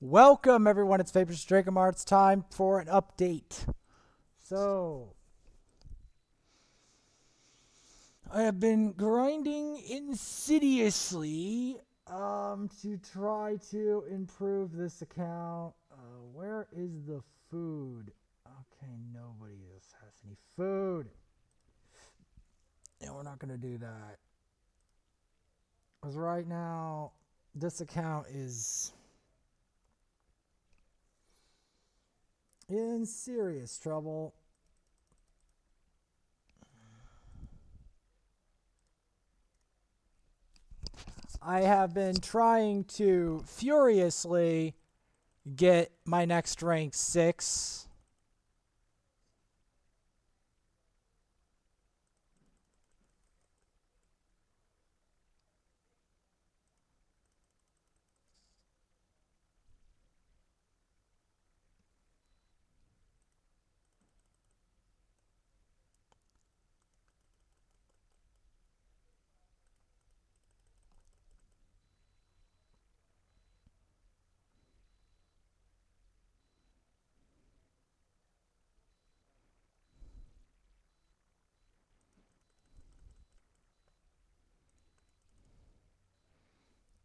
Welcome, everyone. It's Vapors Dracomar. It's time for an update. So, I have been grinding insidiously to try to improve this account. Where is the food? Okay, nobody else has any food. And we're not going to do that. Because right now, this account is in serious trouble. I have been trying to furiously get my next rank 6.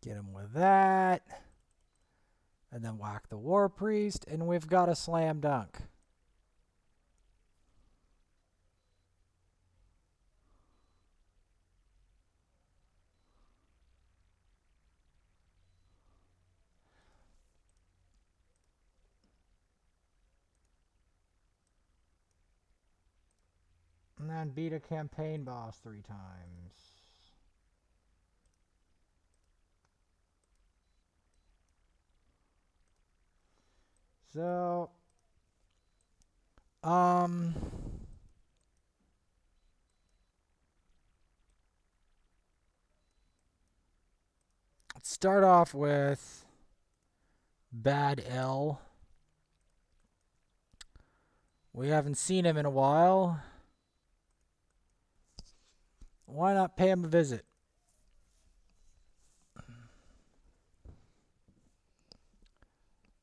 Get him with that. And then whack the War Priest, and we've got a slam dunk. And then beat a campaign boss 3 times. So, let's start off with Bad L. We haven't seen him in a while. Why not pay him a visit?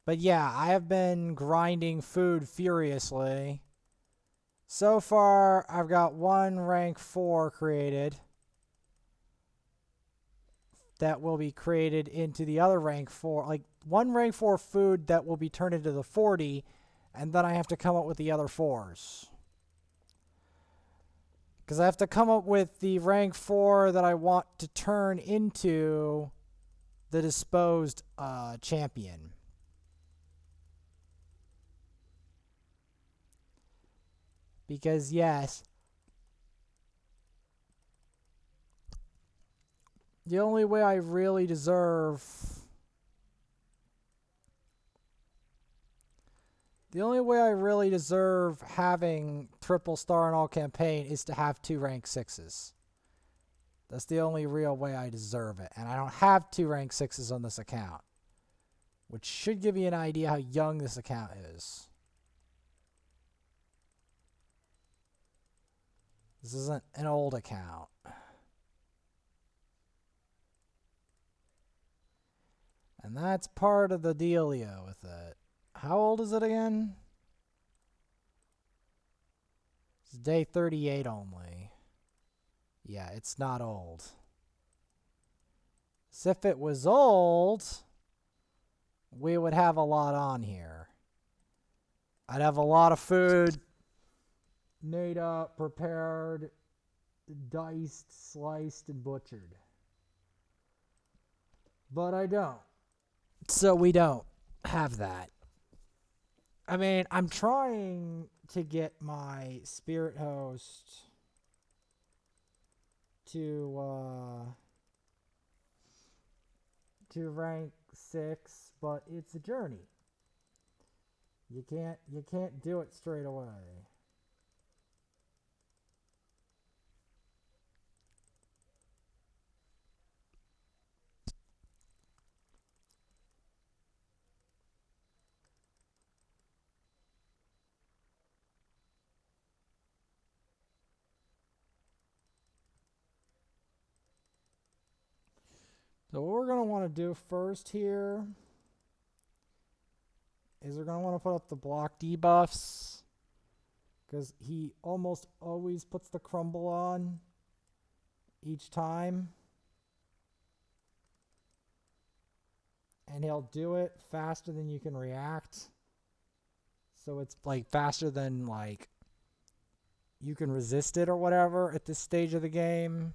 But yeah, I have been grinding food furiously. So far, I've got one rank 4 created that will be created into the other rank 4. Like, one rank 4 food that will be turned into the 40, and then I have to come up with the other 4s. Because I have to come up with the rank 4 that I want to turn into the disposed champion. Because, yes, the only way I really deserve... The only way I really deserve having triple star in all campaign is to have 2 rank 6s. That's the only real way I deserve it. And I don't have 2 rank 6s on this account. Which should give you an idea how young this account is. This isn't an old account. And that's part of the dealio with it. How old is it again? It's day 38 only. Yeah, it's not old. So if it was old, we would have a lot on here. I'd have a lot of food made up, prepared, diced, sliced, and butchered. But I don't. So we don't have that. I mean, I'm trying to get my spirit host to rank 6, but it's a journey. You can't do it straight away. So what we're going to want to do first here is we're going to want to put up the block debuffs, because he almost always puts the crumble on each time. And he'll do it faster than you can react. So it's like faster than like you can resist it or whatever at this stage of the game.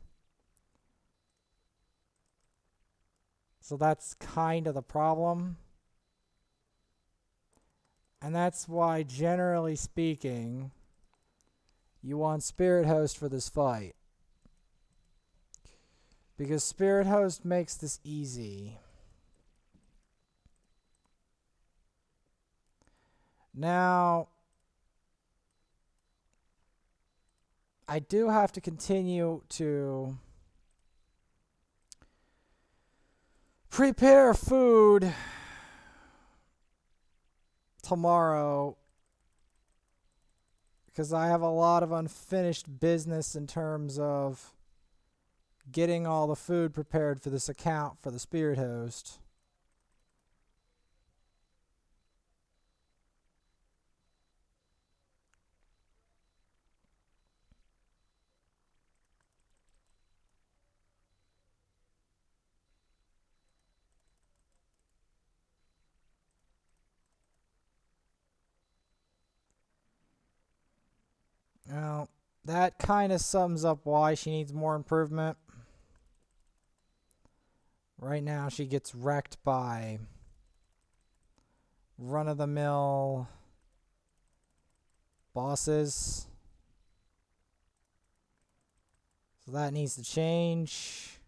So that's kind of the problem. And that's why, generally speaking, you want Spirit Host for this fight. Because Spirit Host makes this easy. Now, I do have to continue to prepare food tomorrow because I have a lot of unfinished business in terms of getting all the food prepared for this account for the Spirit Host. Now, that kind of sums up why she needs more improvement. Right now, she gets wrecked by run-of-the-mill bosses. So that needs to change.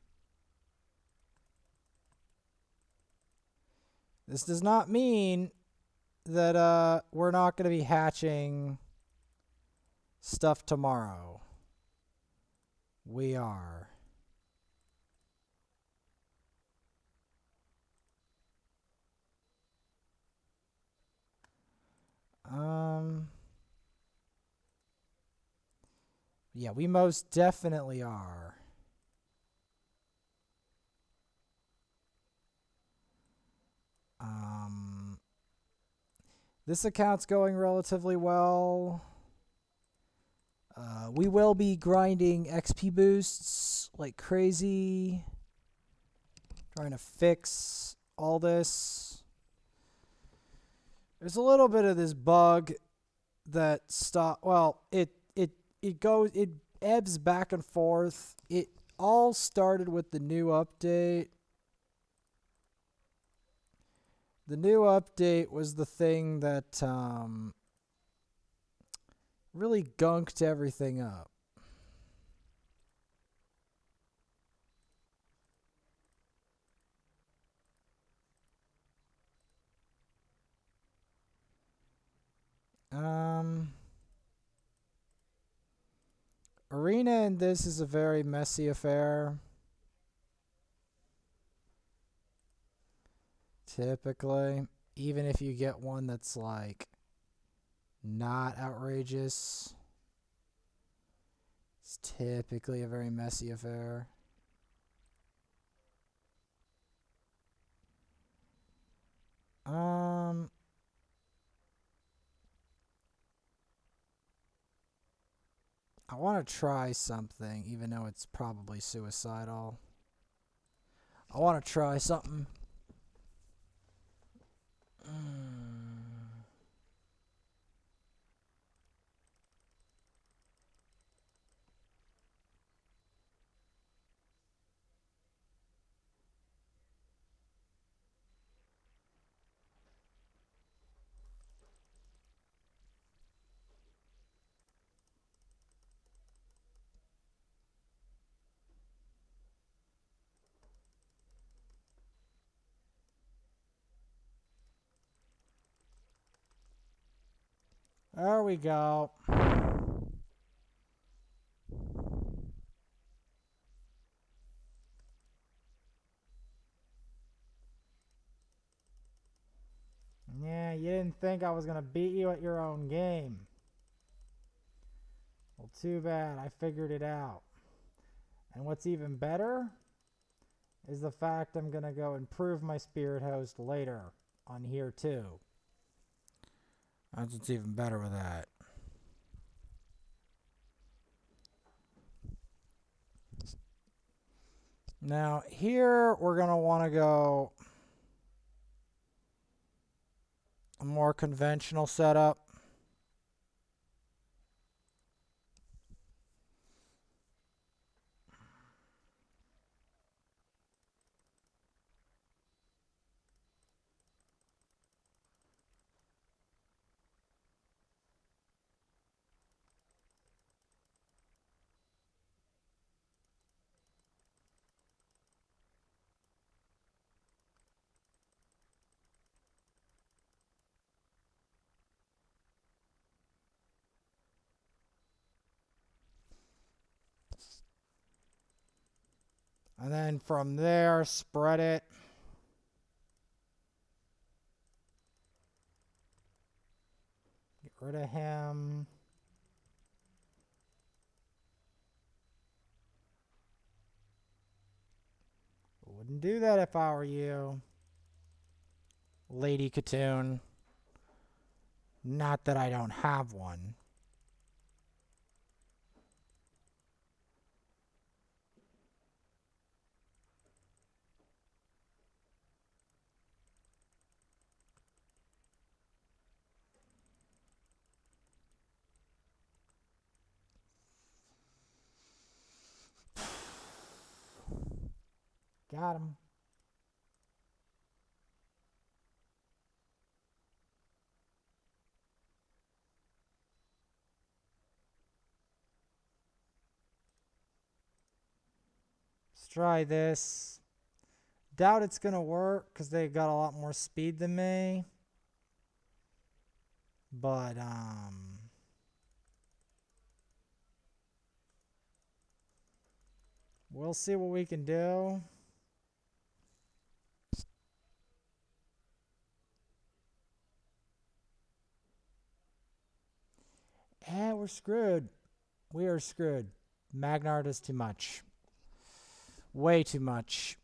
This does not mean that we're not going to be hatching stuff tomorrow. We are. Yeah, we most definitely are. This account's going relatively well. We will be grinding XP boosts like crazy. Trying to fix all this. There's a little bit of this bug that it ebbs back and forth. It all started with the new update. The new update was the thing that really gunked everything up. Arena in this is a very messy affair. Typically, even if you get one that's like not outrageous, it's typically a very messy affair. I want to try something, even though it's probably suicidal. I want to try something. There we go. Yeah, you didn't think I was going to beat you at your own game. Well, too bad. I figured it out. And what's even better is the fact I'm going to go improve my Spirit Host later on here too. That's what's even better with that. Now, here we're going to want to go a more conventional setup. And then from there, spread it. Get rid of him. Wouldn't do that if I were you, Lady Katoon. Not that I don't have one. Got him. Let's try this. Doubt it's going to work because they got a lot more speed than me. But, we'll see what we can do. Eh, we're screwed. We are screwed. Magnar does too much. Way too much.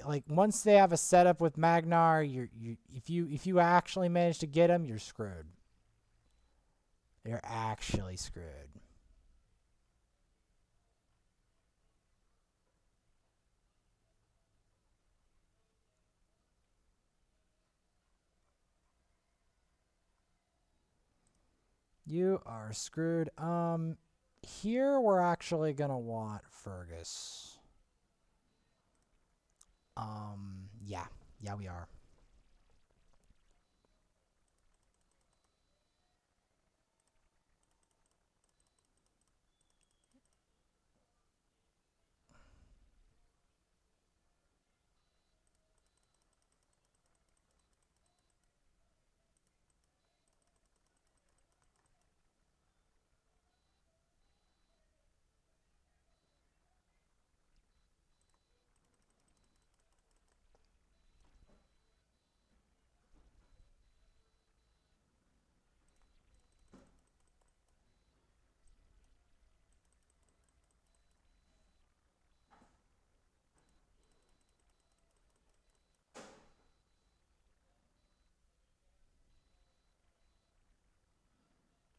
Like once they have a setup with Magnar, if you actually manage to get him, you're screwed. You're actually screwed. You are screwed. Here we're actually gonna want Fergus. Yeah, we are.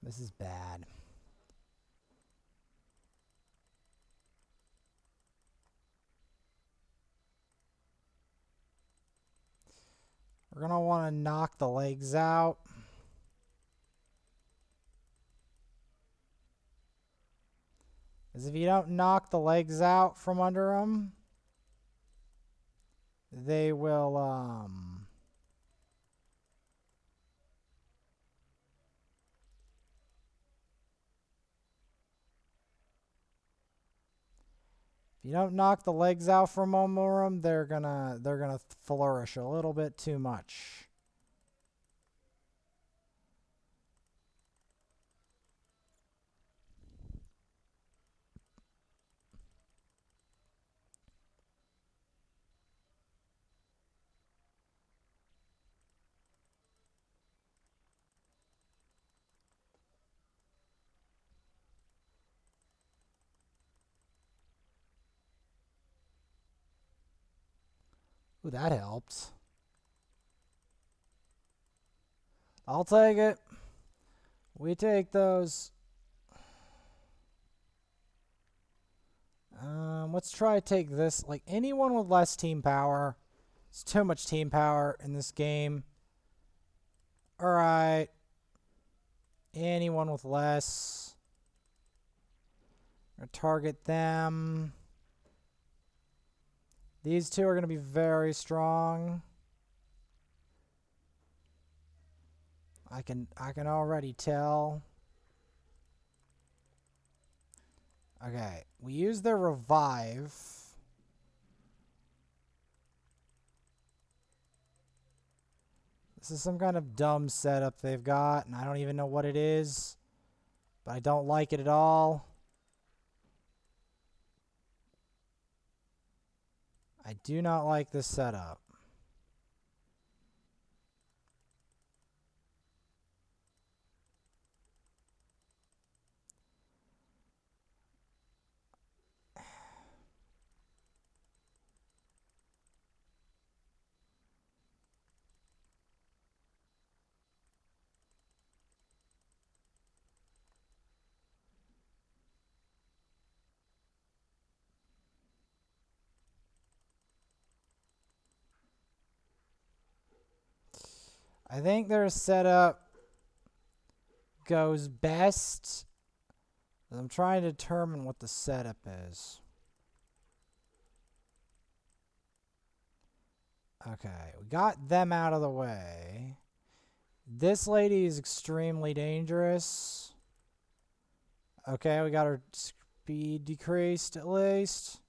This is bad. We're gonna want to knock the legs out. Because if you don't knock the legs out from under them, they will, if you don't knock the legs out from under them, they're gonna flourish a little bit too much. Ooh, that helps. I'll take it. We take those. Let's try to take this. Like, anyone with less team power. It's too much team power in this game. Alright. Anyone with less. We're gonna target them. These two are going to be very strong. I can already tell. Okay, we use their revive. This is some kind of dumb setup they've got, and I don't even know what it is, but I don't like it at all. I do not like this setup. I think their setup goes best. I'm trying to determine what the setup is. Okay, we got them out of the way. This lady is extremely dangerous. Okay, we got her speed decreased at least.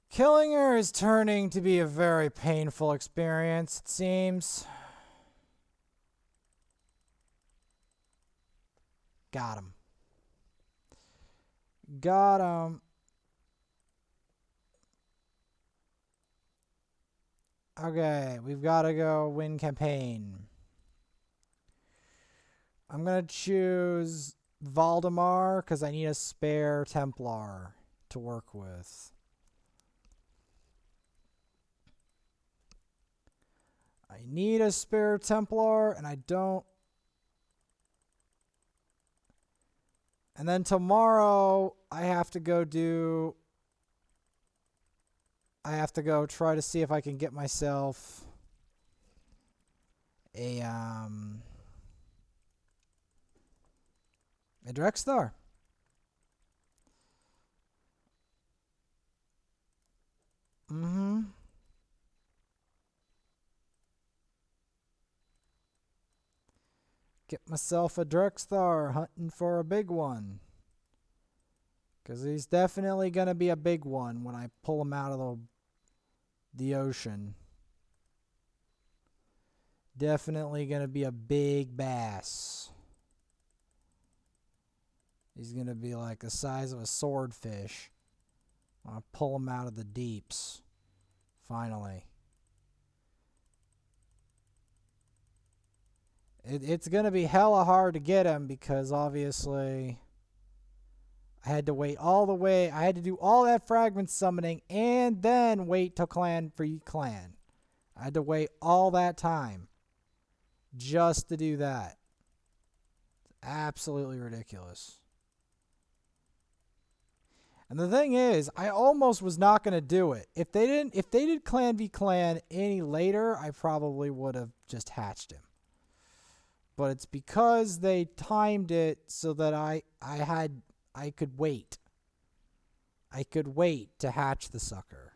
Killing her is turning to be a very painful experience, it seems. Got him. Got him. Okay, we've got to go win campaign. I'm going to choose Valdemar because I need a spare Templar to work with. I need a spare Templar, and I don't. And then tomorrow, I have to go try to see if I can get myself a Drexthar. Get myself a Drexthar, hunting for a big one. Because he's definitely going to be a big one when I pull him out of the ocean. Definitely going to be a big bass. He's going to be like the size of a swordfish. I'll pull him out of the deeps. Finally. It's going to be hella hard to get him because obviously I had to wait all the way. I had to do all that fragment summoning and then wait till clan for clan. I had to wait all that time just to do that. It's absolutely ridiculous. And the thing is, I almost was not going to do it. If they did clan v clan any later, I probably would have just hatched him. But it's because they timed it so that I could wait. I could wait to hatch the sucker.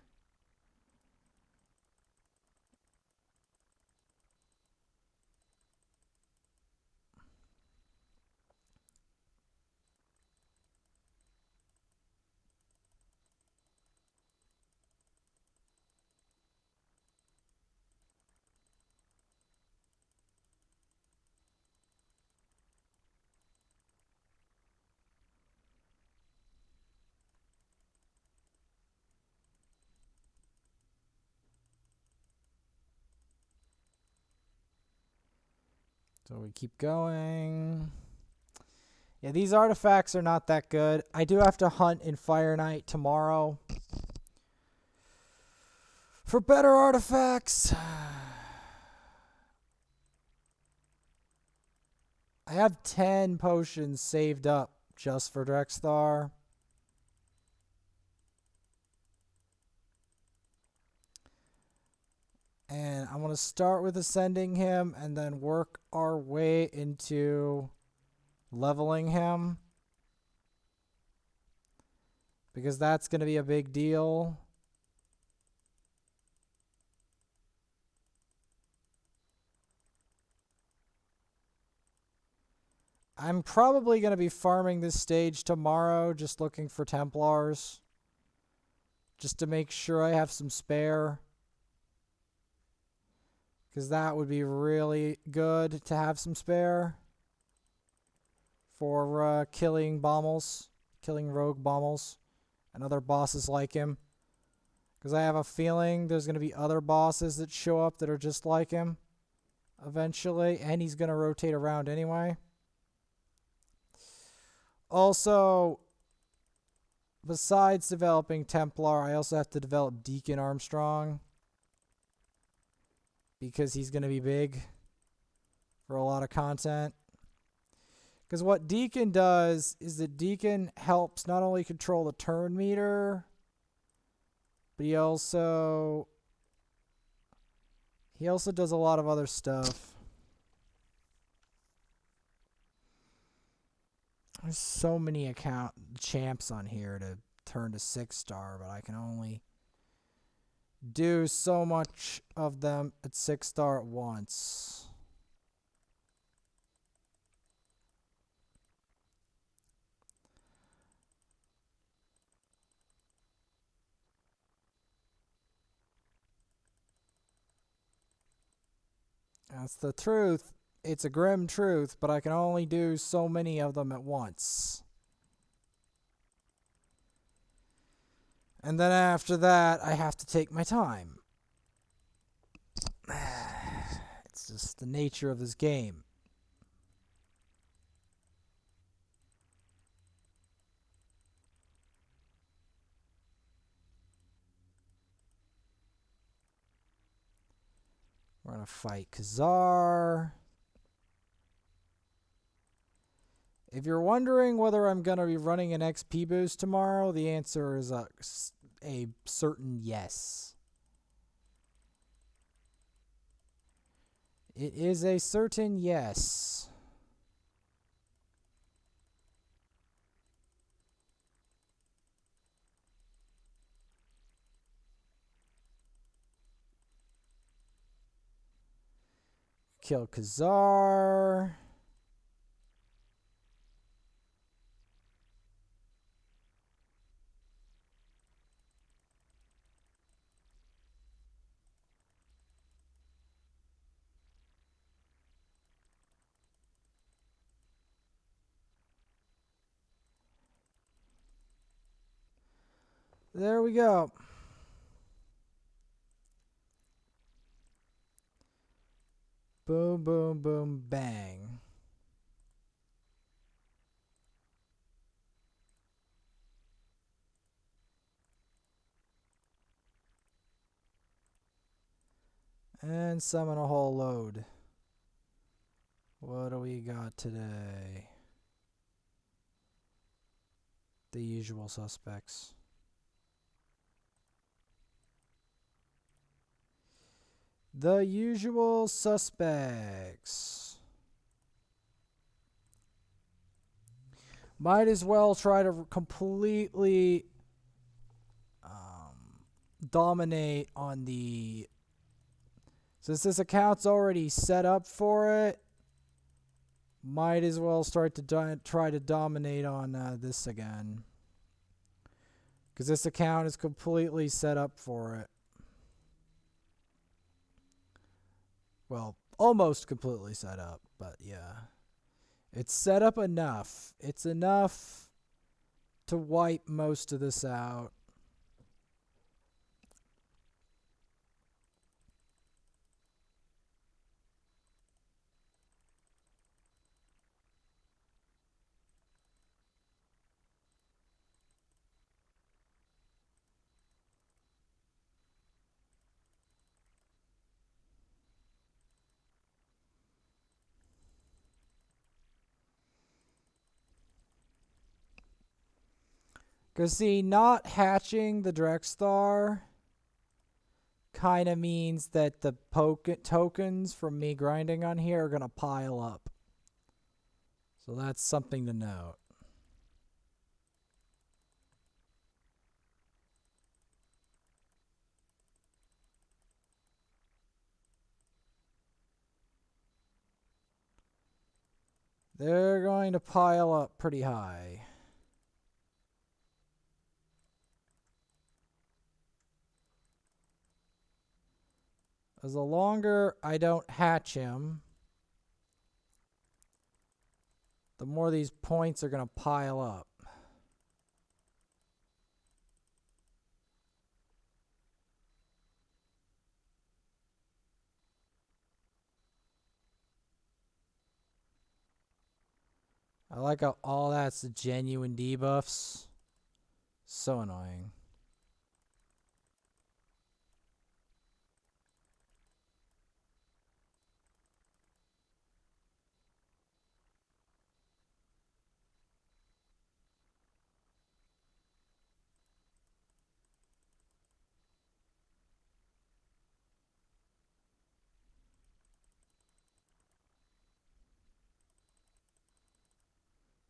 So we keep going. Yeah, these artifacts are not that good. I do have to hunt in Fire Night tomorrow for better artifacts. I have 10 potions saved up just for Drexthar. And I'm going to start with ascending him and then work our way into leveling him, because that's going to be a big deal. I'm probably going to be farming this stage tomorrow, just looking for Templars, just to make sure I have some spare, because that would be really good to have some spare for killing Bommels, killing rogue Bommels and other bosses like him, because I have a feeling there's going to be other bosses that show up that are just like him eventually, and he's going to rotate around anyway. Also, besides developing Templar, I also have to develop Deacon Armstrong, because he's going to be big for a lot of content. Because what Deacon does is that Deacon helps not only control the turn meter, but he also does a lot of other stuff. There's so many champs on here to turn to 6-star, but I can only do so much of them at 6-star at once. That's the truth. It's a grim truth, but I can only do so many of them at once. And then after that, I have to take my time. It's just the nature of this game. We're going to fight Khazar. If you're wondering whether I'm going to be running an XP boost tomorrow, the answer is a certain yes. It is a certain yes. Kill Khazar. There we go. Boom, boom, boom, bang. And summon a whole load. What do we got today? The usual suspects. The usual suspects. Might as well try to completely dominate on the... Since this account's already set up for it, might as well start to try to dominate on this again. Because this account is completely set up for it. Well, almost completely set up, but yeah. It's set up enough. It's enough to wipe most of this out. Because, see, not hatching the Drexstar kind of means that the tokens from me grinding on here are going to pile up. So that's something to note. They're going to pile up pretty high. As the longer I don't hatch him, the more these points are going to pile up. I like how all that's the genuine debuffs. So annoying.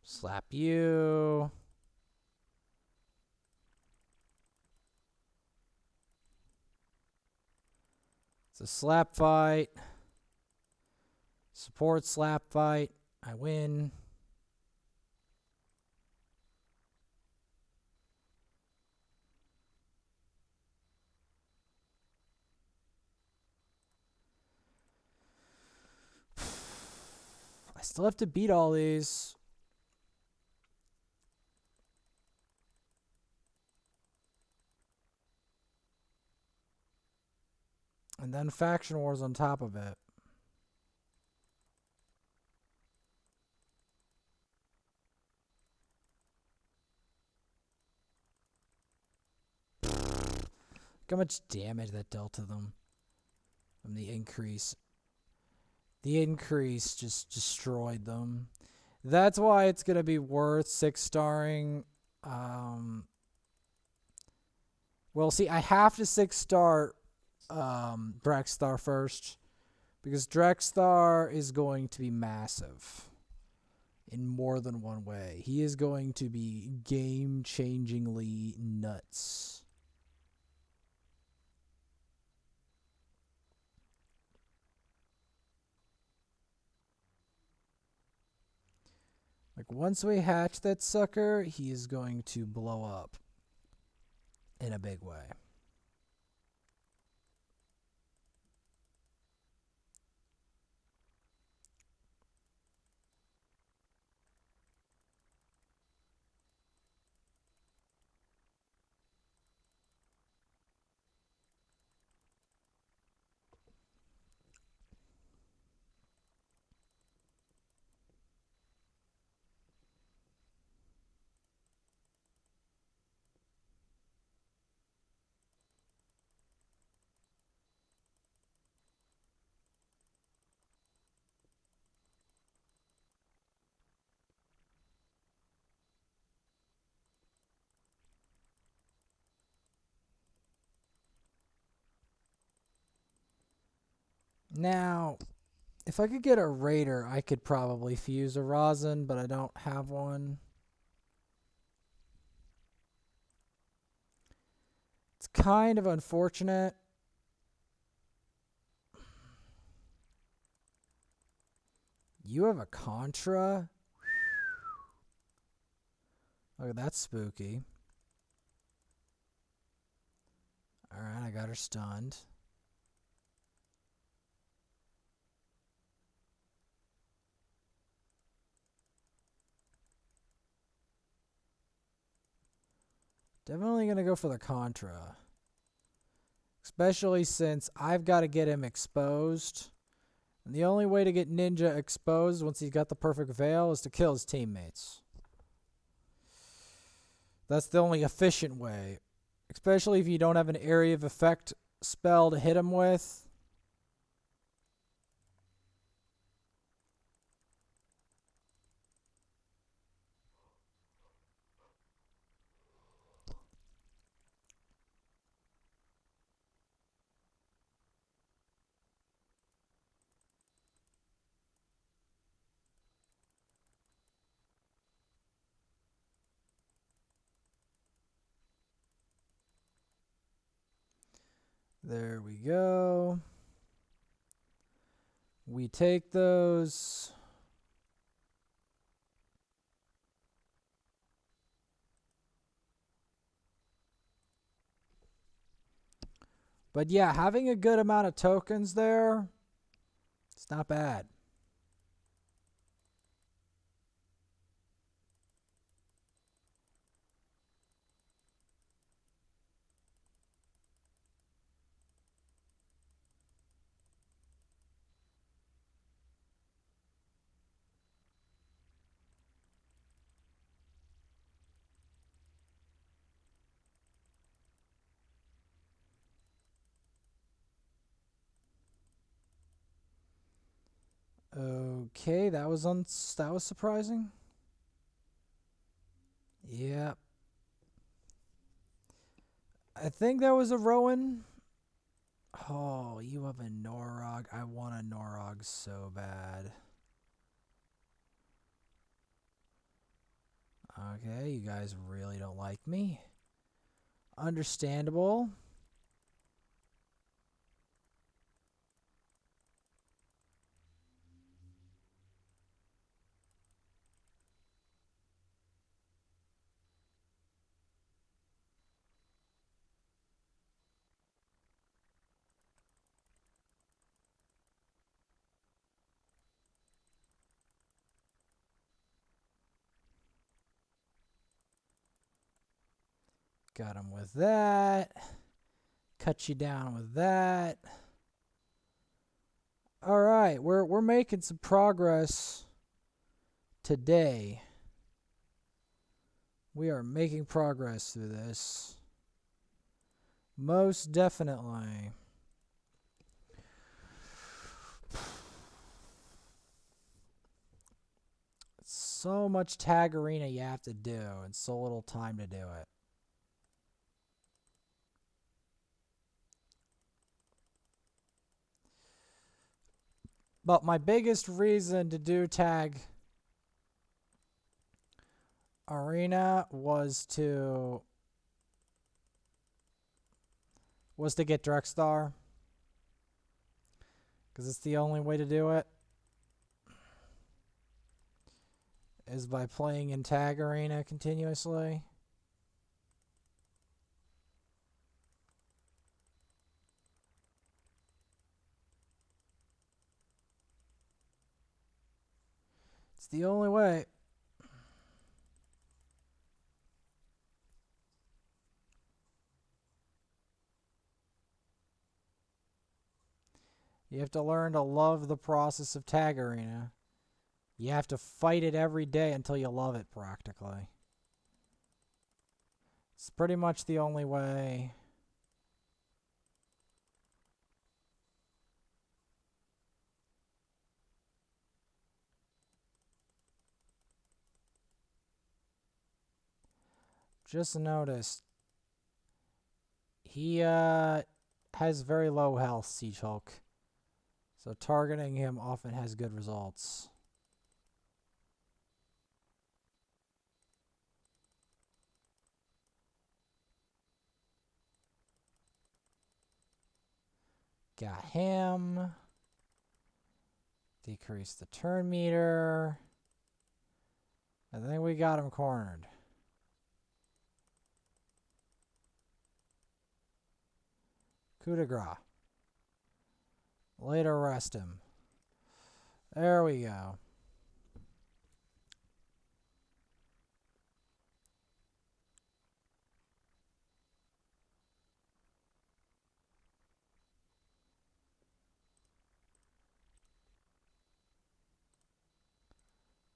Slap you. It's a slap fight. Support slap fight. I win. I still have to beat all these. And then faction wars on top of it. Look how much damage that dealt to them from the increase. The increase just destroyed them. That's why it's going to be worth 6-starring. Well, see, I have to 6-star Drexstar first, because Drexstar is going to be massive in more than one way. He is going to be game-changingly nuts. Like, once we hatch that sucker, he is going to blow up in a big way. Now, if I could get a Raider, I could probably fuse a Rosin, but I don't have one. It's kind of unfortunate. You have a Contra? Oh, that's spooky. Alright, I got her stunned. Definitely going to go for the Contra. Especially since I've got to get him exposed. And the only way to get Ninja exposed once he's got the perfect veil is to kill his teammates. That's the only efficient way. Especially if you don't have an area of effect spell to hit him with. There we go. We take those. But yeah, having a good amount of tokens there, it's not bad. Okay, that was surprising. Yeah. I think that was a Rowan. Oh, you have a Norog. I want a Norog so bad. Okay, you guys really don't like me. Understandable. Got him with that. Cut you down with that. All right, we're making some progress today. We are making progress through this. Most definitely. So much tag arena you have to do and so little time to do it. But my biggest reason to do tag arena was to get direct star, because it's the only way to do it is by playing in tag arena continuously. It's the only way. You have to learn to love the process of tag arena. You have to fight it every day until you love it, practically. It's pretty much the only way. Just noticed he has very low health, Siege Hulk. So targeting him often has good results. Got him. Decrease the turn meter. I think we got him cornered. Coup de grace. Later rest him. There we go.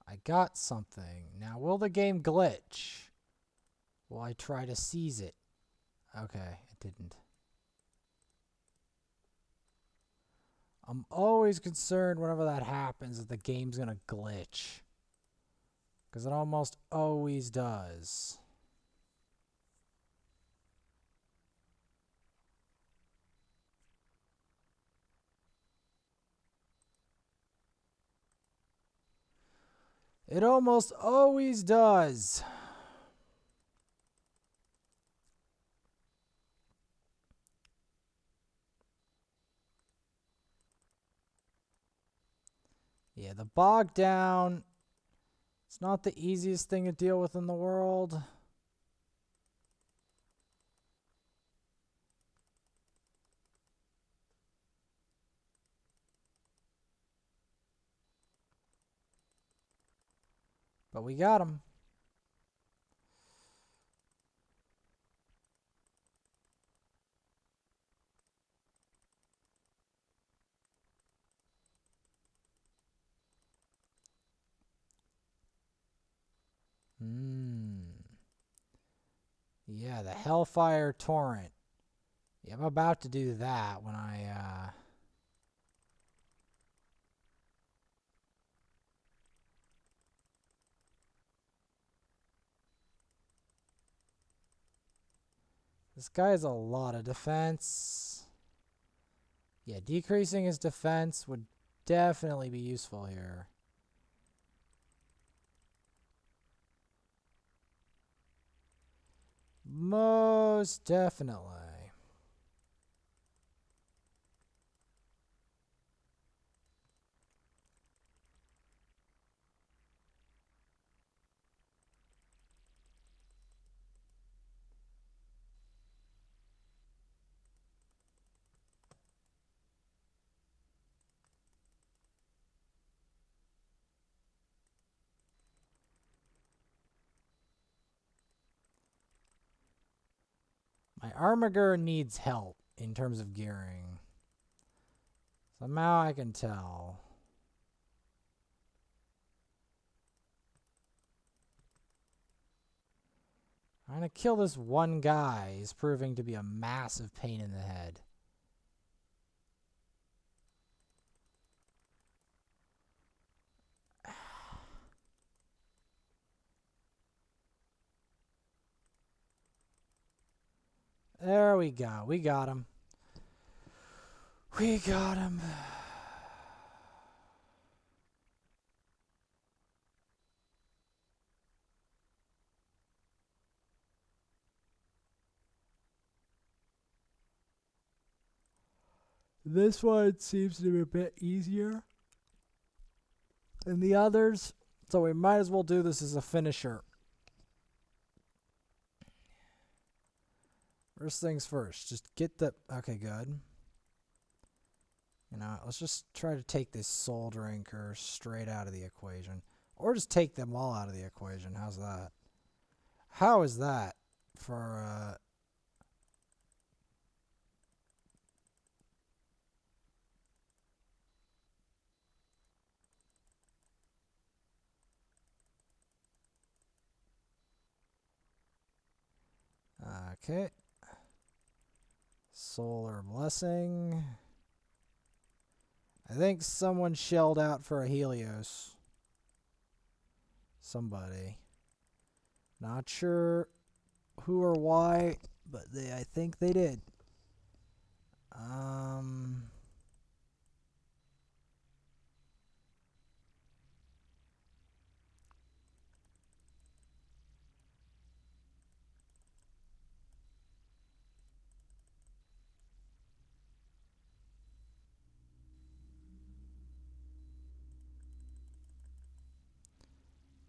I got something. Now, will the game glitch? Will I try to seize it? Okay, it didn't. I'm always concerned whenever that happens that the game's gonna glitch. Because it almost always does. It almost always does. Yeah, the bog down. It's not the easiest thing to deal with in the world. But we got him. Yeah, the Hellfire Torrent. Yeah, I'm about to do that when I, This guy has a lot of defense. Yeah, decreasing his defense would definitely be useful here. Most definitely. My Armiger needs help in terms of gearing. Somehow I can tell. I'm going to kill this one guy. He's proving to be a massive pain in the head. There we go. We got him. We got him. This one seems to be a bit easier than the others, so we might as well do this as a finisher. First things first, just get the... Okay, good. You know, let's just try to take this Soul Drinker straight out of the equation. Or just take them all out of the equation. How's that? How is that for... Okay. Solar Blessing. I think someone shelled out for a Helios. Somebody. Not sure who or why, but I think they did.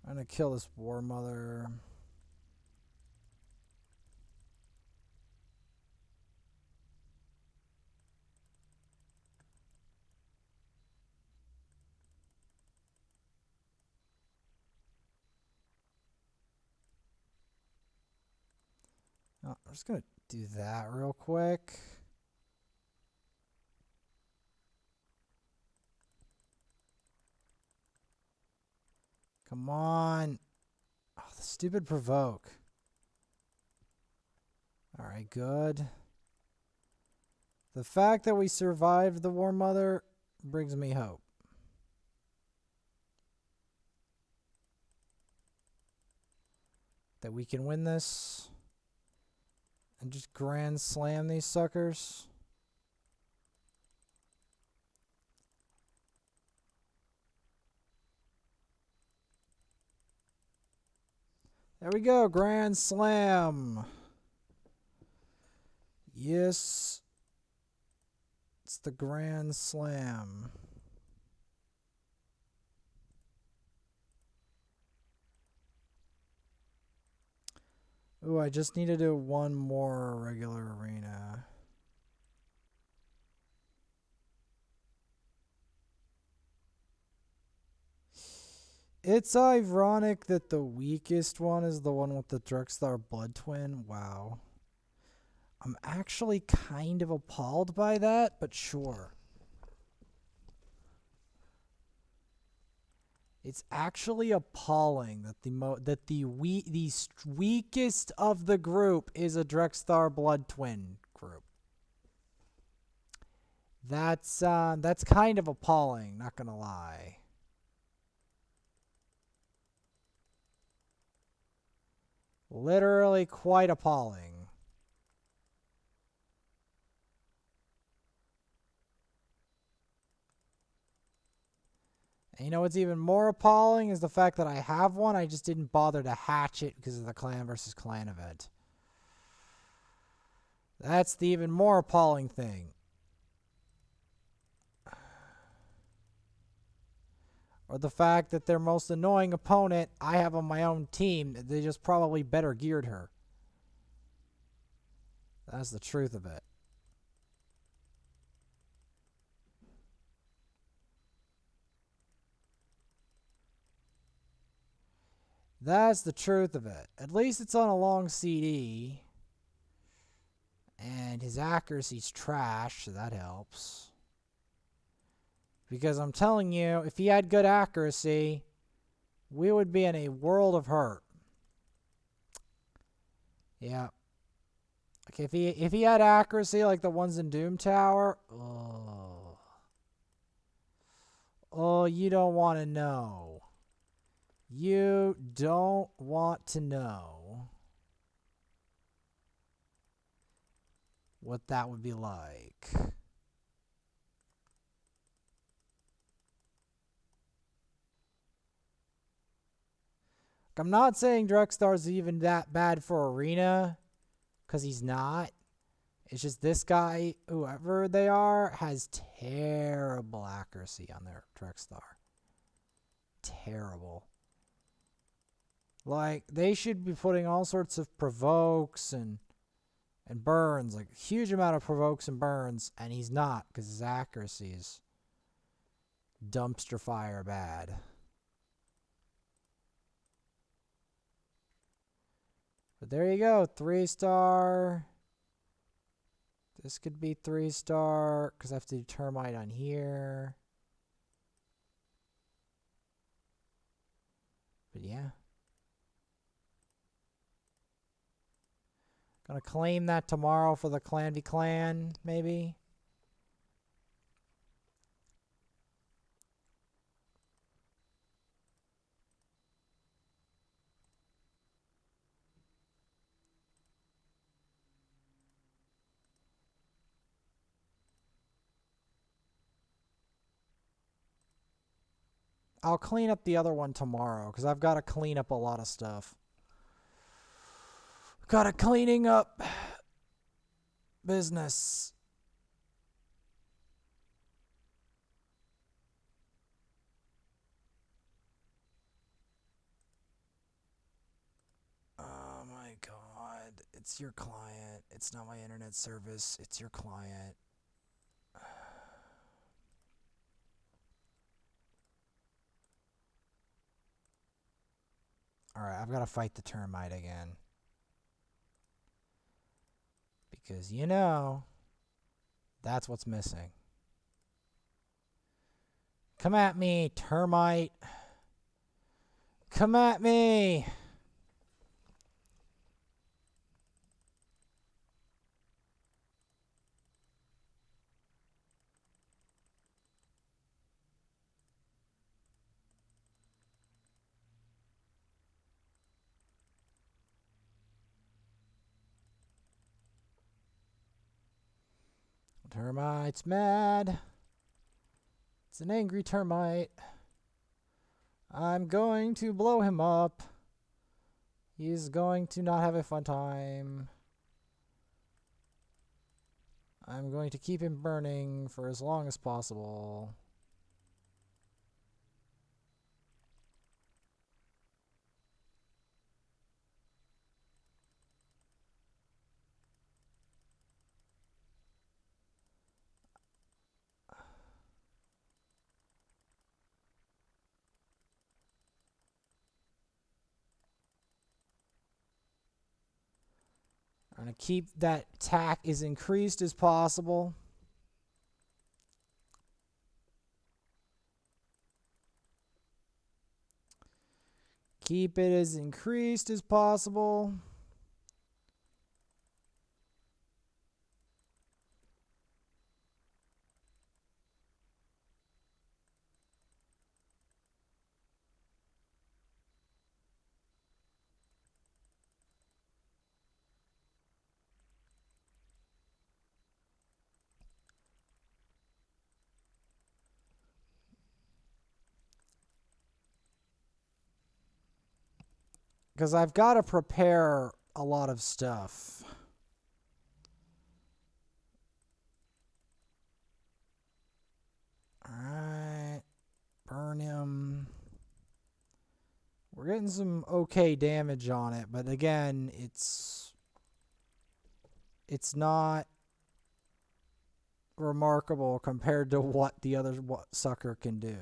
I'm gonna kill this War Mother. Oh, I'm just gonna do that real quick. Come on. Oh, the stupid provoke. Alright, good. The fact that we survived the War Mother brings me hope. That we can win this. And just grand slam these suckers. There we go, grand slam. Yes. It's the grand slam. Ooh, I just need to do one more regular arena. It's ironic that the weakest one is the one with the Drexthar Blood Twin. Wow. I'm actually kind of appalled by that, but sure. It's actually appalling that the weakest of the group is a Drexthar Blood Twin group. That's kind of appalling, not gonna lie. Literally quite appalling. And you know what's even more appalling is the fact that I have one, I just didn't bother to hatch it because of the clan versus clan event. That's the even more appalling thing. Or the fact that their most annoying opponent I have on my own team, they just probably better geared her. That's the truth of it. That's the truth of it. At least it's on a long CD. And his accuracy's trash, so that helps. Because I'm telling you, if he had good accuracy, we would be in a world of hurt. Yeah. Okay, if he had accuracy like the ones in Doom Tower, oh, you don't want to know. You don't want to know what that would be like. I'm not saying Drexthar's even that bad for Arena, because he's not. It's just this guy, whoever they are, has terrible accuracy on their Drexthar. Terrible. Like, they should be putting all sorts of provokes and burns, like a huge amount of provokes and burns, and he's not, because his accuracy is dumpster fire bad. But there you go, 3-star. This could be 3-star, because I have to do termite on here. But yeah. Gonna claim that tomorrow for the Clan v Clan, maybe. I'll clean up the other one tomorrow, because I've got to clean up a lot of stuff. Got a cleaning up business. Oh my god. It's your client. It's not my internet service. It's your client. Alright, I've got to fight the termite again. Because, you know, that's what's missing. Come at me, termite. Come at me. Termite's mad. It's an angry termite. I'm going to blow him up. He's going to not have a fun time. I'm going to keep him burning for as long as possible. to keep that tack as increased as possible. Keep it as increased as possible. Because I've got to prepare a lot of stuff. Alright. Burn him. We're getting some okay damage on it, but again, it's not remarkable compared to what the other sucker can do.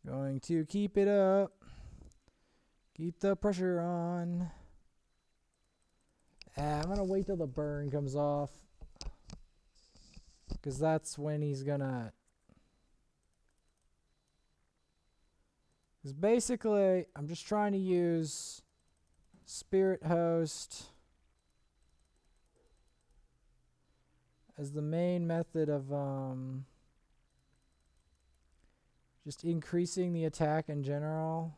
Going to keep it up. Keep the pressure on. I'm going to wait till the burn comes off. Because that's when he's going to... Because basically, I'm just trying to use Spirit Host as the main method of just increasing the attack in general.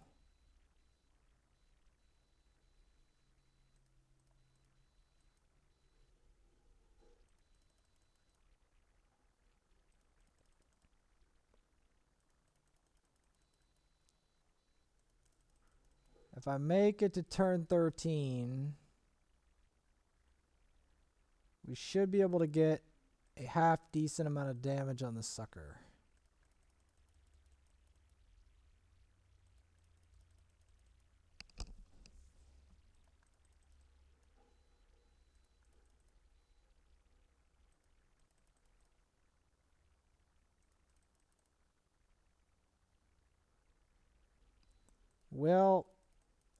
If I make it to turn 13, we should be able to get a half decent amount of damage on the sucker. Well,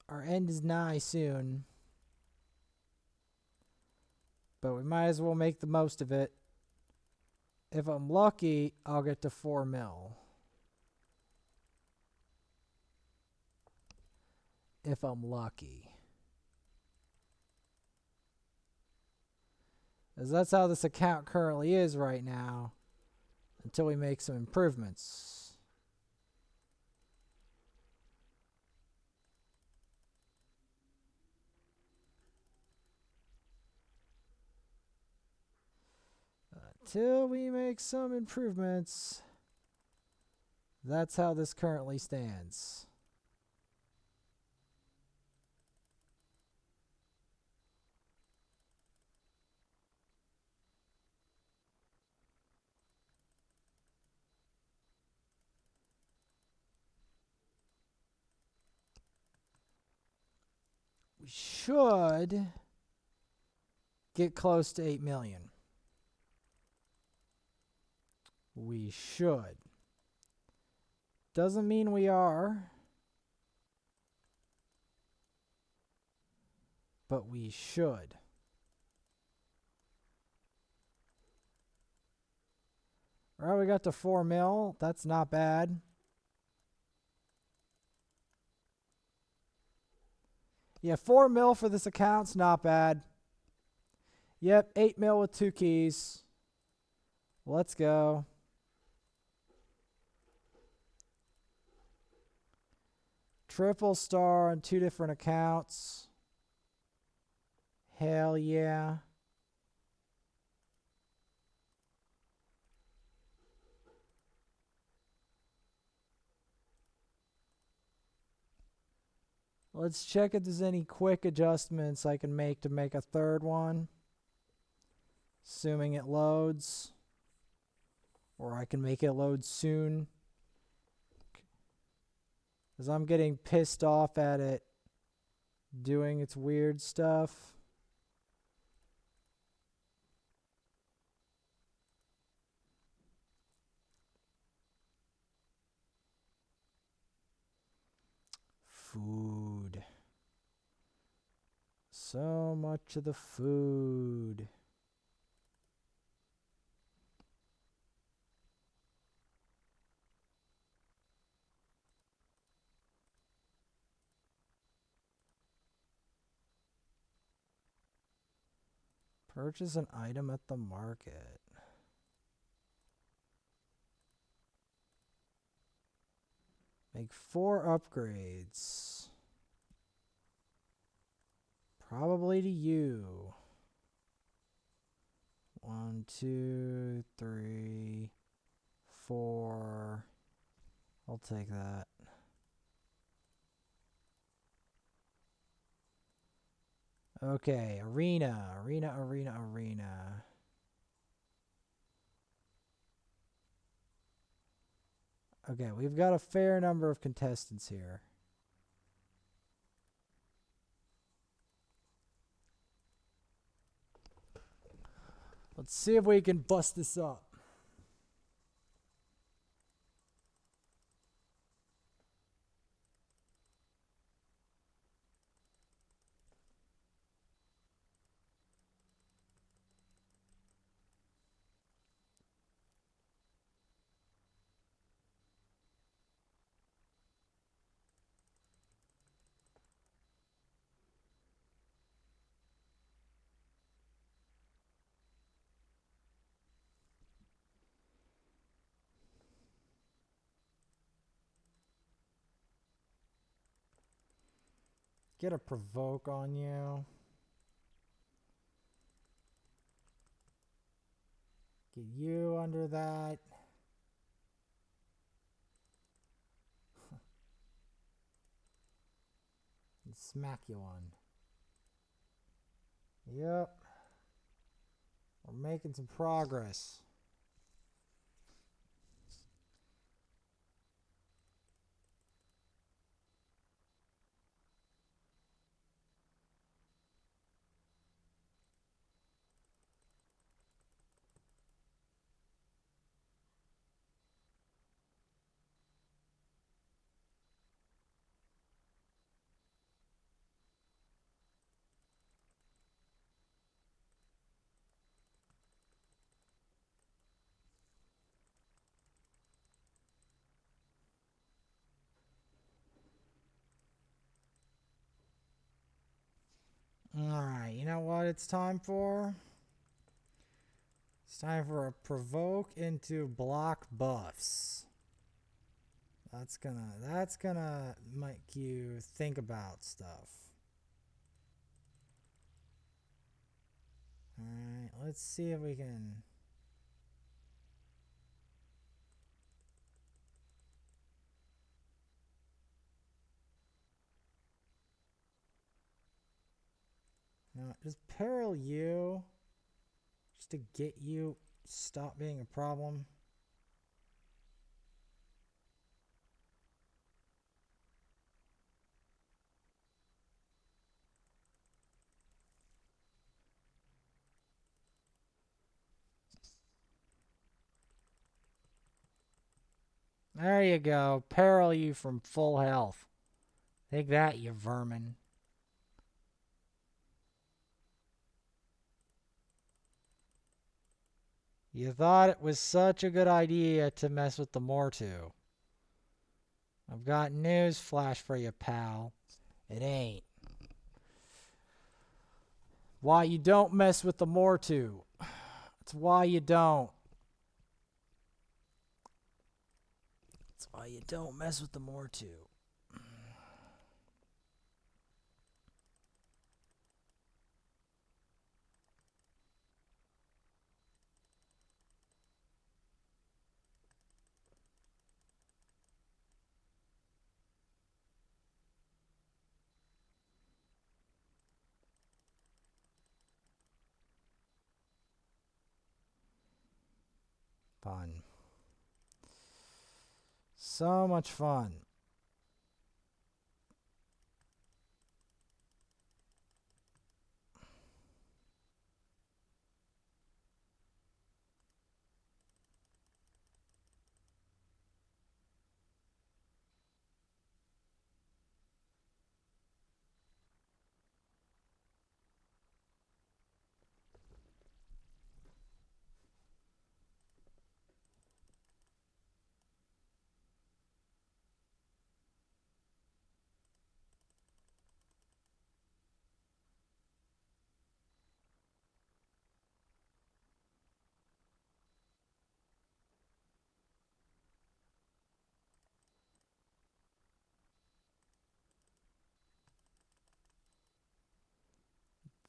our end is nigh soon, but we might as well make the most of it. If I'm lucky, I'll get to 4 mil. If I'm lucky. As that's how this account currently is right now, until we make some improvements. Until we make some improvements, that's how this currently stands. We should get close to 8 million. We should. Doesn't mean we are, but we should. All right, we got to 4 mil. That's not bad. Yeah, 4 mil for this account's not bad. Yep, 8 mil with 2 keys. Let's go. Triple star on 2 different accounts. Hell yeah. Let's check if there's any quick adjustments I can make to make a third one. Assuming it loads. Or I can make it load soon. Because I'm getting pissed off at it doing its weird stuff. Food. So much of the food. Purchase an item at the market. Make 4 upgrades. Probably to you. 1, 2, 3, 4. I'll take that. Okay, arena. Okay, we've got a fair number of contestants here. Let's see if we can bust this up. Get a provoke on you. Get you under that. And smack you one. Yep. We're making some progress. Alright, you know what it's time for? It's time for a provoke into block buffs. That's gonna make you think about stuff. Alright, let's see if we can... No, just peril you. Just to get you stop being a problem. There you go. Peril you from full health. Take that, you vermin. You thought it was such a good idea to mess with the Mortu. I've got news flash for you, pal. It ain't. Why you don't mess with the Mortu. That's why you don't. That's why you don't mess with the Mortu. Fun. So much fun.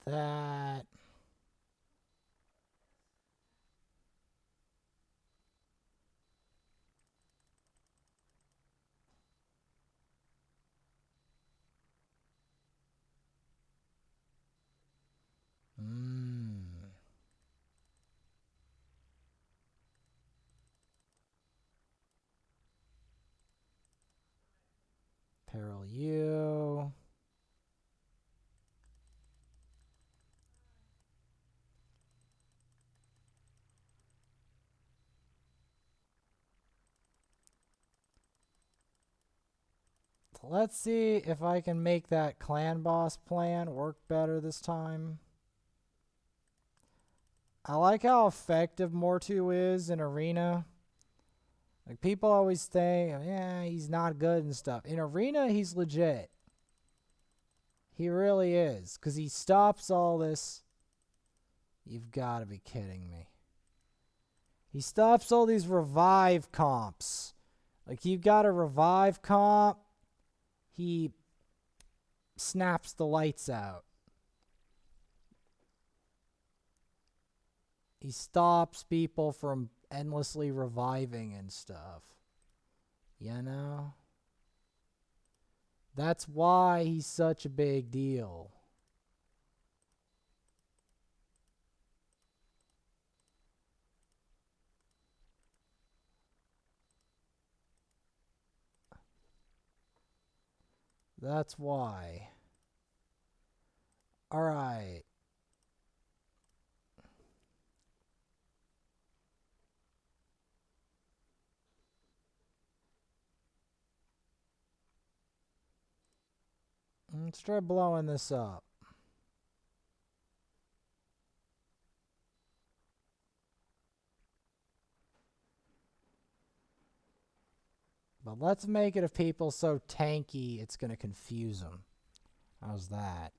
That. Peril U. Let's see if I can make that clan boss plan work better this time. I like how effective Mortu is in Arena. Like, people always think, yeah, he's not good and stuff. In Arena, he's legit. He really is. Because he stops all this. You've got to be kidding me. He stops all these revive comps. Like, you've got a revive comp. He snaps the lights out. He stops people from endlessly reviving and stuff. You know? That's why he's such a big deal. That's why. Alright. Let's try blowing this up. But let's make it of people so tanky it's going to confuse them. How's that?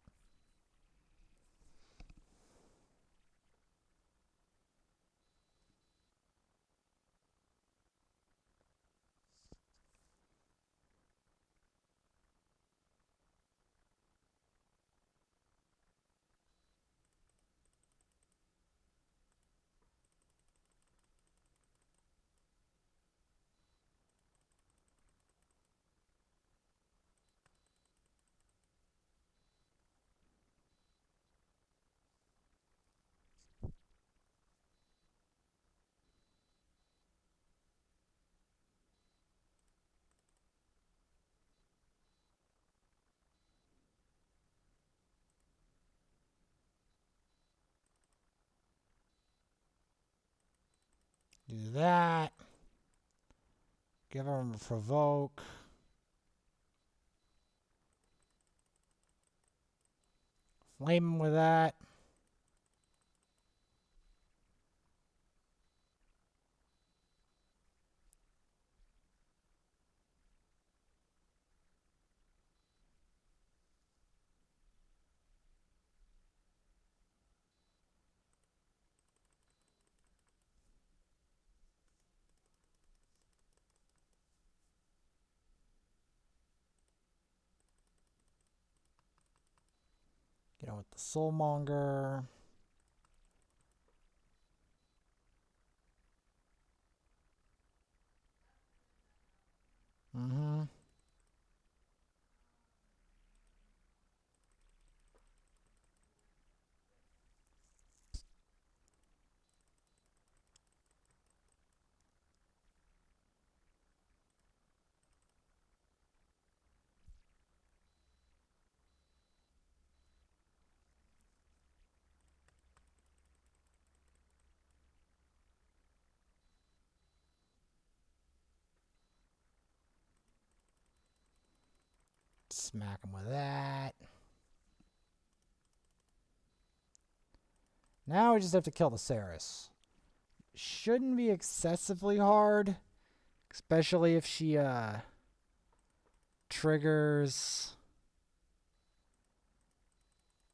Do that. Give him a provoke. Flame him with that. Get on with the Soulmonger. Mm-hmm. Smack him with that. Now we just have to kill the Ceres. Shouldn't be excessively hard, especially if she triggers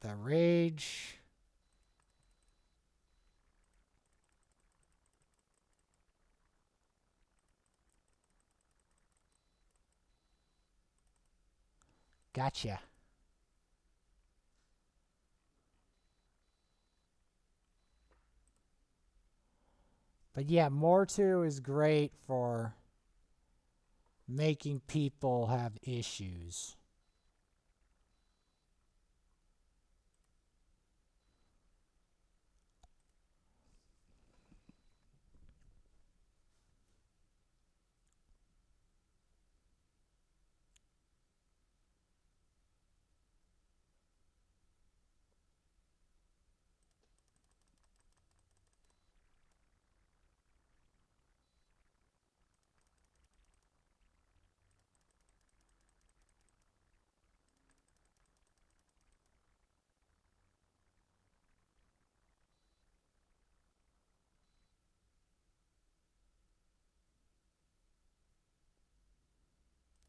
the rage. Gotcha. But yeah, Mortu is great for making people have issues.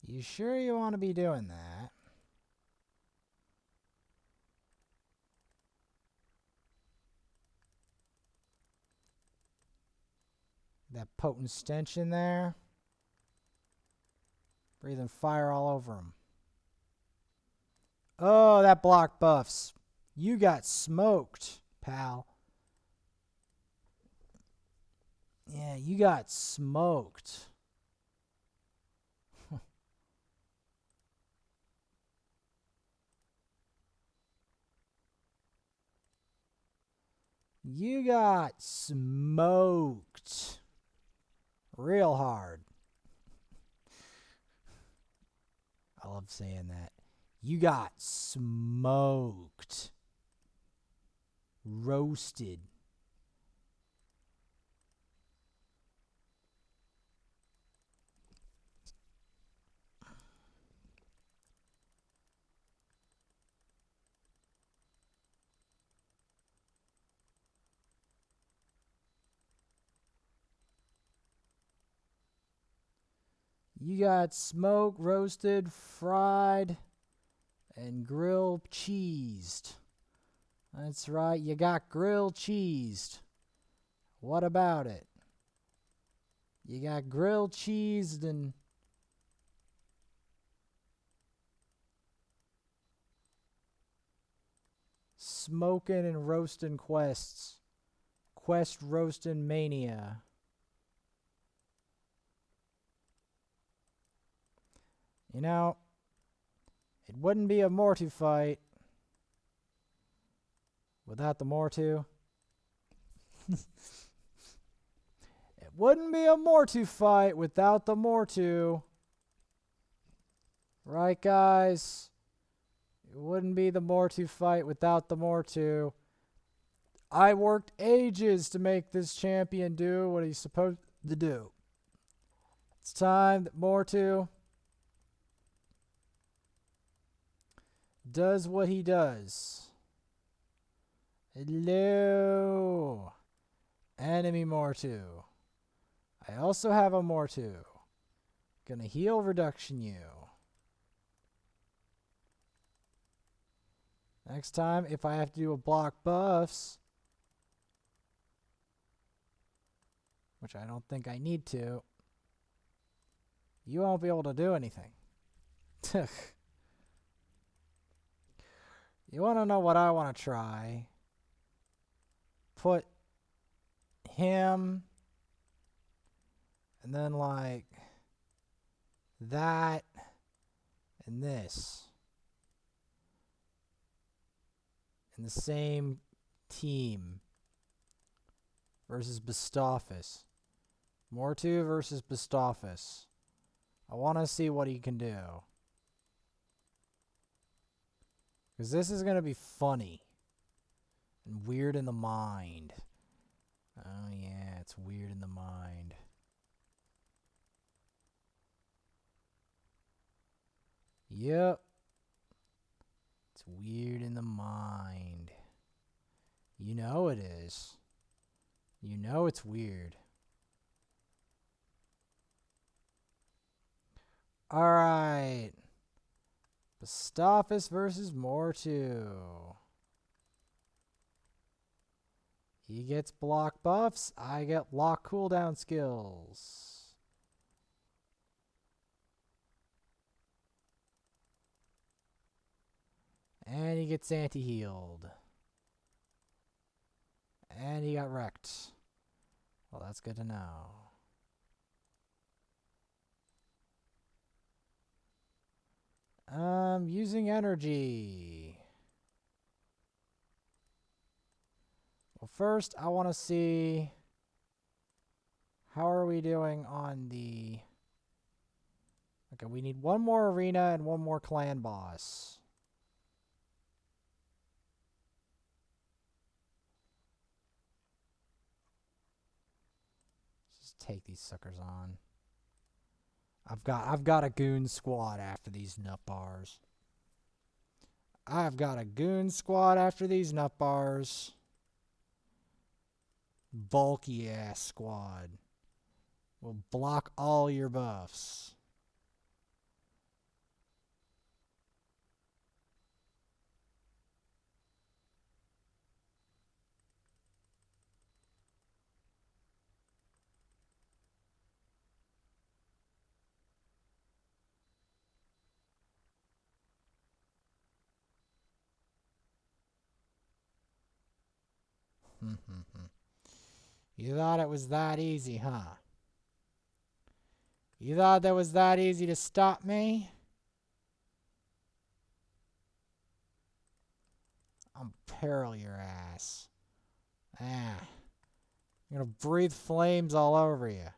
You sure you want to be doing that? That potent stench in there. Breathing fire all over him. Oh, that block buffs. You got smoked, pal. Yeah, you got smoked. You got smoked. Real hard. I love saying that. You got smoked. Roasted. You got smoked, roasted, fried, and grilled cheesed. That's right, you got grilled cheesed. What about it? You got grilled cheesed and smoking and roasting quests. Quest roasting mania. You know, it wouldn't be a Mortu fight without the Mortu. It wouldn't be a Mortu fight without the Mortu. Right, guys? It wouldn't be the Mortu fight without the Mortu. I worked ages to make this champion do what he's supposed to do. It's time that Mortu does what he does. Hello, enemy Mortu. I also have a Mortu. Gonna heal reduction you. Next time, if I have to do a block buffs, which I don't think I need to, you won't be able to do anything. You want to know what I want to try? Put him and then like that and this in the same team versus Bastafis. Mortu versus Bastafis. I want to see what he can do. Because this is going to be funny. And weird in the mind. Oh yeah, it's weird in the mind. Yep. It's weird in the mind. You know it is. You know it's weird. Alright. Bastafis versus Mortu. He gets block buffs. I get lock cooldown skills. And he gets anti-healed. And he got wrecked. Well, that's good to know. Using energy. Well, first I want to see how are we doing on the... Okay, we need one more arena and one more clan boss. Just take these suckers on. I've got a goon squad after these nut bars. I've got a goon squad after these nut bars. Bulky ass squad. Will block all your buffs. You thought it was that easy, huh? You thought that was that easy to stop me? I'm peril your ass. Ah. I'm gonna breathe flames all over you.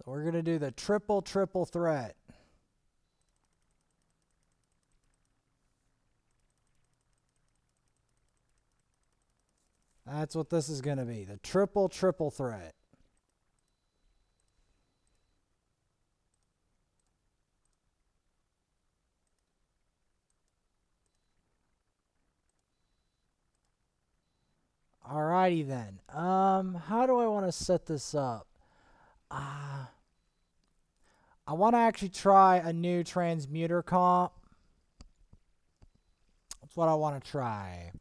We're gonna do the triple threat. That's what this is gonna be. The triple threat. Alrighty then. How do I want to set this up? I want to actually try a new transmuter comp. That's what I want to try.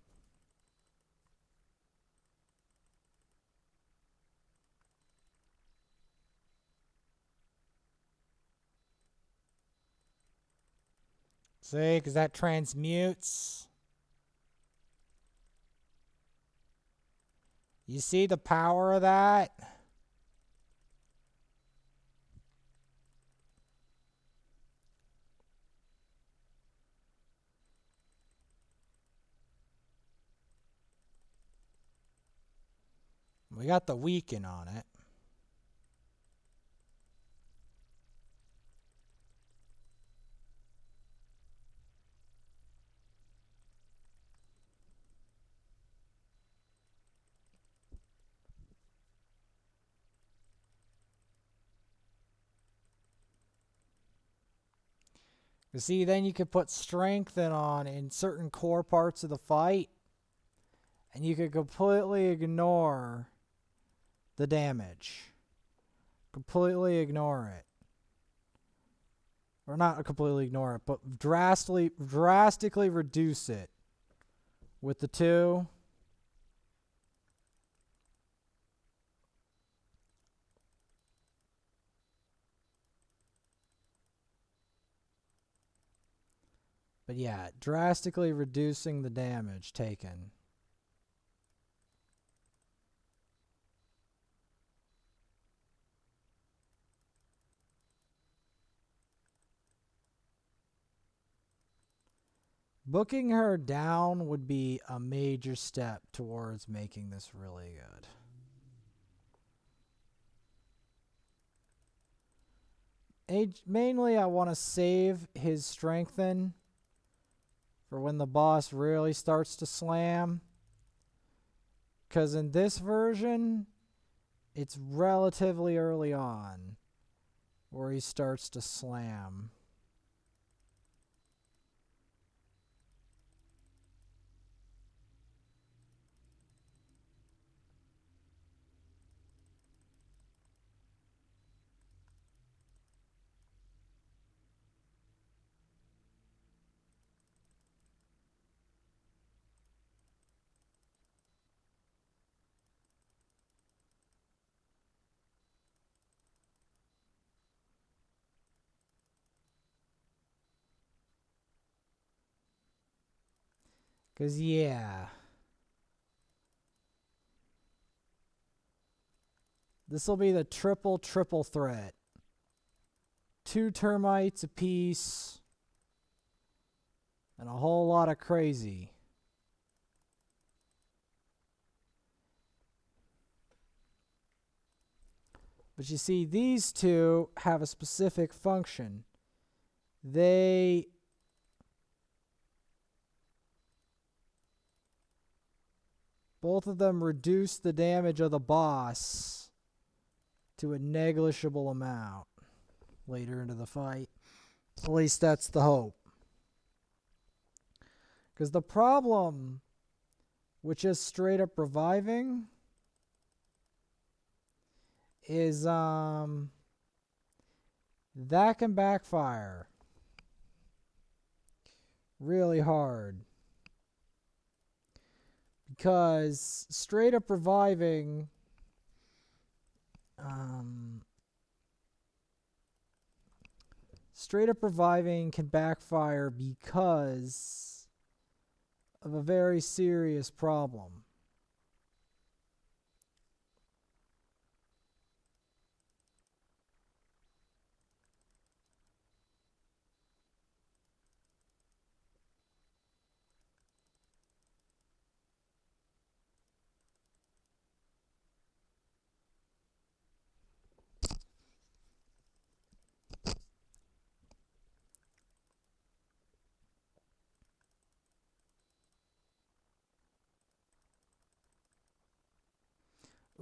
See, because that transmutes. You see the power of that? We got the weaken on it. You see, then you could put strength in certain core parts of the fight, and you could completely ignore the damage. Completely ignore it. Or not completely ignore it, but drastically reduce it with the two. But yeah, drastically reducing the damage taken. Booking her down would be a major step towards making this really good. mainly I want to save his strengthen for when the boss really starts to slam. Because in this version, it's relatively early on where he starts to slam. Because, yeah. This will be the triple threat. 2 termites apiece. And a whole lot of crazy. But you see, these two have a specific function. Both of them reduce the damage of the boss to a negligible amount later into the fight. At least that's the hope. Because the problem with just straight up reviving is that can backfire really hard. Because straight up reviving can backfire because of a very serious problem.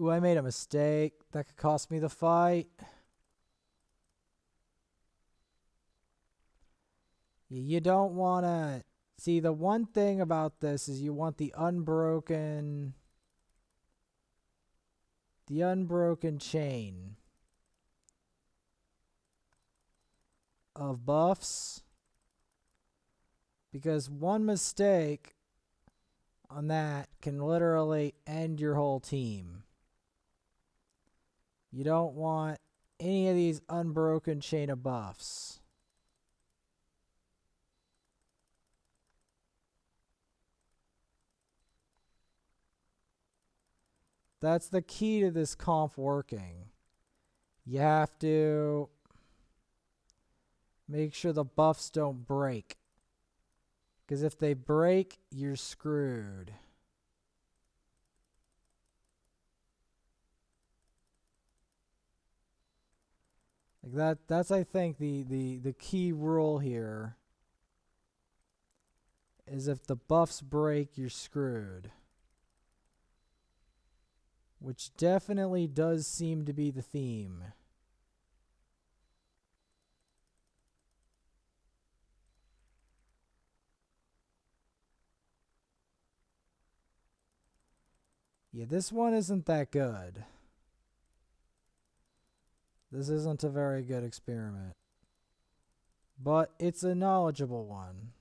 Ooh, I made a mistake. That could cost me the fight. You don't want to... See, the one thing about this is you want the unbroken chain of buffs. Because one mistake on that can literally end your whole team. You don't want any of these unbroken chain of buffs. That's the key to this comp working. You have to make sure the buffs don't break. Because if they break, you're screwed. Like that's I think the key rule here is if the buffs break, you're screwed. Which definitely does seem to be the theme. Yeah, this one isn't that good. This isn't a very good experiment. But it's a knowledgeable one.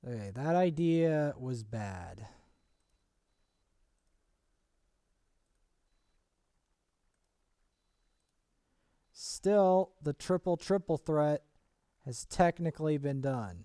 Okay, that idea was bad. Still, the triple threat has technically been done.